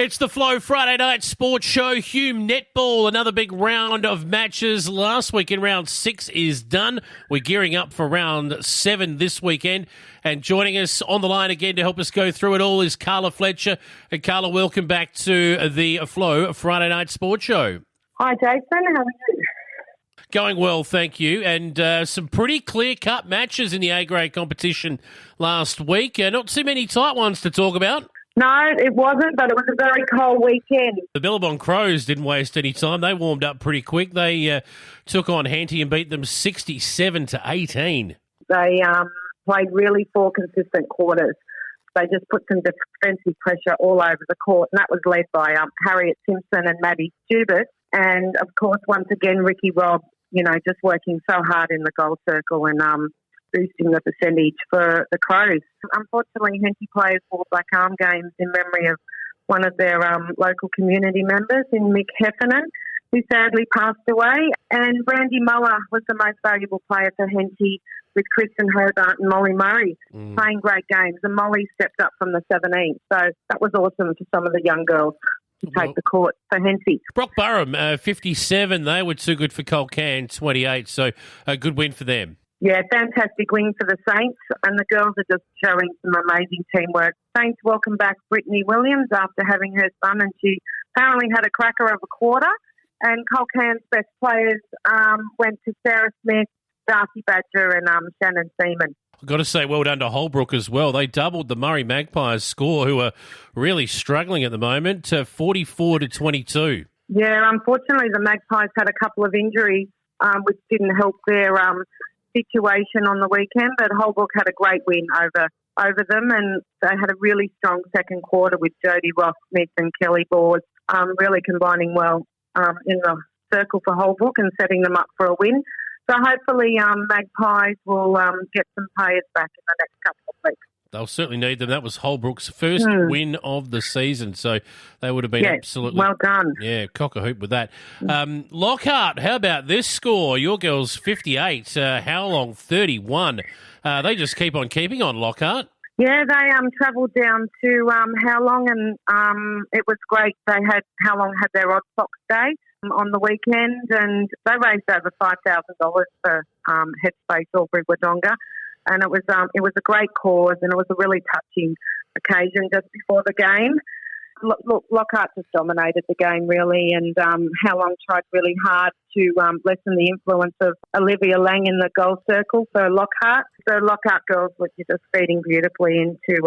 It's the Flow Friday Night Sports Show. Hume Netball, another big round of matches last week in round 6 is done. We're gearing up for round 7 this weekend. And joining us on the line again to help us go through it all is Carla Fletcher. And Carla, welcome back to the Flow Friday Night Sports Show. Hi, Jason. How are you? Going well, thank you. And some pretty clear-cut matches in the A-grade competition last week. Not too many tight ones to talk about. No, it wasn't, but it was a very cold weekend. The Billabong Crows didn't waste any time. They warmed up pretty quick. They took on Henty and beat them 67-18. They played really 4 consistent quarters. They just put some defensive pressure all over the court, and that was led by Harriet Simpson and Maddie Stubert. And, of course, once again, Ricky Robb, just working so hard in the goal circle and boosting the percentage for the Crows. Unfortunately, Henty players wore black arm games in memory of one of their local community members in Mick Heffernan, who sadly passed away. And Brandy Muller was the most valuable player for Henty, with Kristen Hobart and Molly Murray playing great games. And Molly stepped up from the 17th. So that was awesome for some of the young girls to take the court for Henty. Brock Burham, 57. They were too good for Colcan, 28. So a good win for them. Yeah, fantastic win for the Saints, and the girls are just showing some amazing teamwork. Saints welcome back Brittany Williams after having her son, and she apparently had a cracker of a quarter. And Colcan's best players went to Sarah Smith, Darcy Badger and Shannon Seaman. I've got to say well done to Holbrook as well. They doubled the Murray Magpies score, who are really struggling at the moment, to 44-22. Yeah, unfortunately the Magpies had a couple of injuries which didn't help their situation on the weekend, but Holbrook had a great win over them, and they had a really strong second quarter with Jodie Ross-Smith and Kelly Bors really combining well in the circle for Holbrook and setting them up for a win. So hopefully Magpies will get some players back in the next couple of weeks. They'll certainly need them. That was Holbrook's first win of the season, so they would have been absolutely... well done. Yeah, cock a hoop with that. Lockhart, how about this score? Your girls 58, Howlong 31. They just keep on keeping on, Lockhart. Yeah, they travelled down to Howlong, and it was great. Howlong had their Odd Fox Day on the weekend, and they raised over $5,000 for Headspace Albury Wodonga. And it was a great cause, and it was a really touching occasion just before the game. Look, Lockhart just dominated the game, really, and Howlong tried really hard to lessen the influence of Olivia Lang in the goal circle for Lockhart. The Lockhart girls were just feeding beautifully into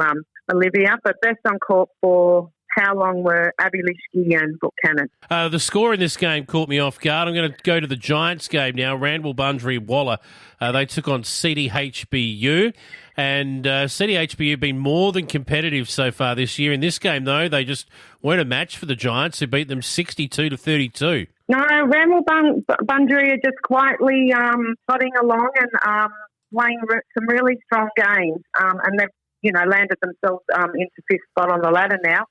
Olivia, but best on court for Howlong were Abby Lishke and Brooke Cannon. The score in this game caught me off guard. I'm going to go to the Giants game now. Randall Bundry Waller. They took on CDHBU, and CDHBU been more than competitive so far this year. In this game, though, they just weren't a match for the Giants, who beat them 62-32. No, Randall Bundry are just quietly plodding along and playing some really strong games, and they've landed themselves into 5th spot on the ladder now.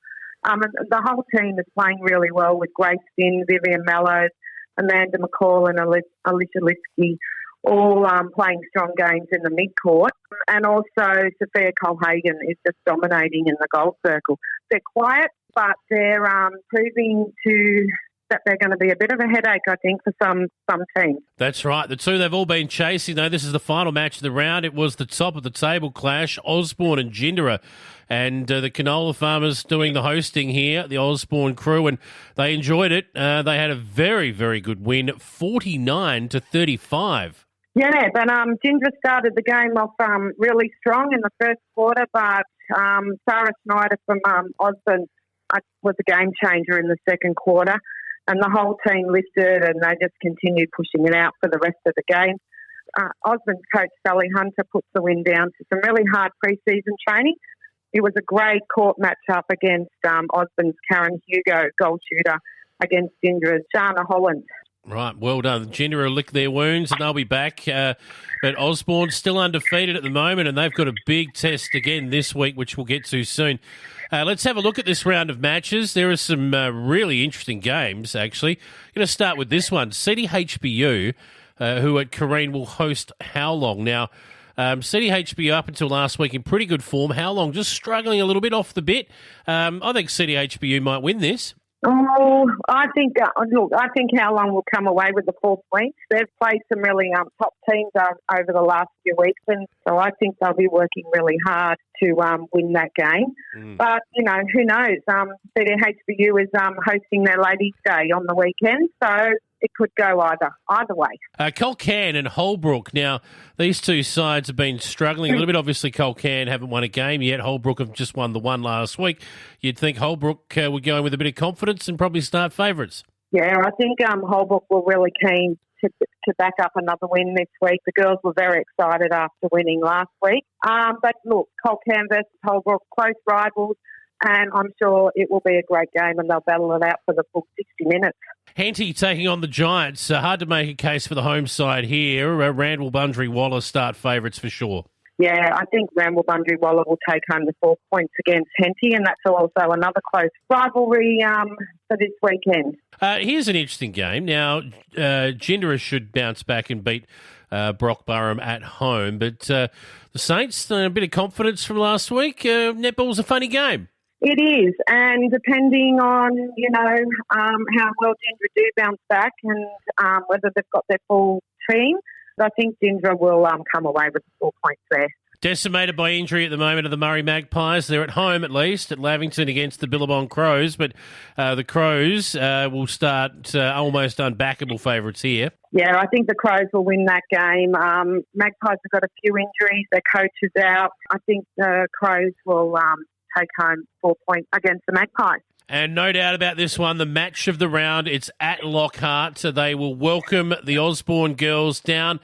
And the whole team is playing really well with Grace Finn, Vivian Mallows, Amanda McCall and Alicia Lipsky all playing strong games in the mid-court. And also Sophia Colhagen is just dominating in the goal circle. They're quiet, but they're proving that they're going to be a bit of a headache, I think, for some teams. That's right. The two they've all been chasing, though. This is the final match of the round. It was the top of the table clash, Osborne and Jindera. And the canola farmers doing the hosting here, the Osborne crew, and they enjoyed it. They had a very, very good win, 49-35. Yeah, but Jindera started the game off really strong in the first quarter, but Sarah Snyder from Osborne was a game changer in the second quarter. And the whole team lifted, and they just continued pushing it out for the rest of the game. Osborne's coach, Sally Hunter, puts the win down to some really hard pre-season training. It was a great court match-up against Osborne's Karen Hugo, goal shooter, against Jindera's Shana Holland. Right, well done. Jindera licked their wounds and they'll be back. But Osborne's still undefeated at the moment, and they've got a big test again this week, which we'll get to soon. Let's have a look at this round of matches. There are some really interesting games, actually. I'm going to start with this one. CDHBU, who at Kareen will host Howlong. Now, CDHBU up until last week in pretty good form. How long? Just struggling a little bit off the bit. I think CDHBU might win this. Oh, I think How Long will come away with the 4 points. They've played some really top teams over the last few weeks, and so I think they'll be working really hard to win that game. But, who knows? CDHBU is hosting their Ladies' Day on the weekend, so it could go either way. Colcan and Holbrook. Now, these two sides have been struggling a little bit. Obviously, Colcan haven't won a game yet. Holbrook have just won the one last week. You'd think Holbrook would go in with a bit of confidence and probably start favourites. Yeah, I think Holbrook were really keen to back up another win this week. The girls were very excited after winning last week. But look, Colcan versus Holbrook, close rivals, and I'm sure it will be a great game and they'll battle it out for the full 60 minutes. Henty taking on the Giants. Hard to make a case for the home side here. Randall Bundry Waller start favourites for sure. Yeah, I think Randall Bundry Waller will take home the 4 points against Henty, and that's also another close rivalry for this weekend. Here's an interesting game. Now, Gindera should bounce back and beat Brock Burham at home, but the Saints, a bit of confidence from last week. Netball's a funny game. It is, and depending on, how well Gindera do bounce back and whether they've got their full team, I think Gindera will come away with the 4 points there. Decimated by injury at the moment are the Murray Magpies. They're at home, at least, at Lavington against the Billabong Crows, but the Crows will start almost unbackable favourites here. Yeah, I think the Crows will win that game. Magpies have got a few injuries. Their coach is out. I think the Crows will take home 4 points against the Magpies. And no doubt about this one, the match of the round, it's at Lockhart. So they will welcome the Osborne girls down,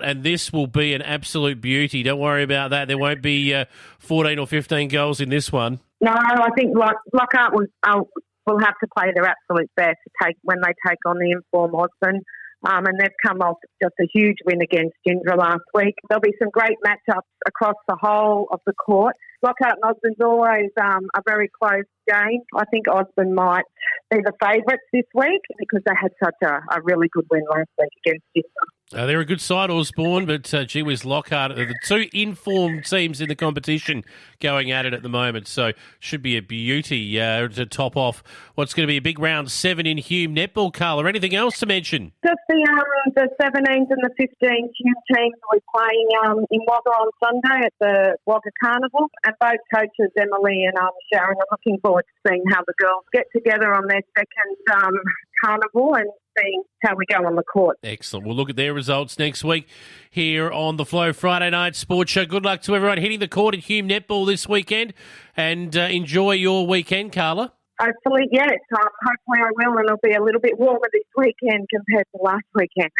and this will be an absolute beauty. Don't worry about that. There won't be 14 or 15 goals in this one. No, I think Lockhart will have to play their absolute best when they take on the informed Osborne. And they've come off just a huge win against Gindera last week. There'll be some great matchups across the whole of the court. Lockhart and Osborne's always a very close game. I think Osborne might be the favourites this week because they had such a really good win last week against Gindera. They're a good side, Osborne, but gee whiz, Lockhart are the two informed teams in the competition going at it at the moment. So should be a beauty to top off what's going to be a big round 7 in Hume Netball. Carla, anything else to mention? Just the 17s and the 15s Hume teams will be playing in Wagga on Sunday at the Wagga Carnival. And both coaches, Emily and Sharon, are looking forward to seeing how the girls get together on their second carnival and seeing how we go on the court. Excellent. We'll look at their results next week here on the Flow Friday Night Sports Show. Good luck to everyone hitting the court at Hume Netball this weekend, and enjoy your weekend, Carla. Hopefully, yes. Hopefully I will, and it'll be a little bit warmer this weekend compared to last weekend.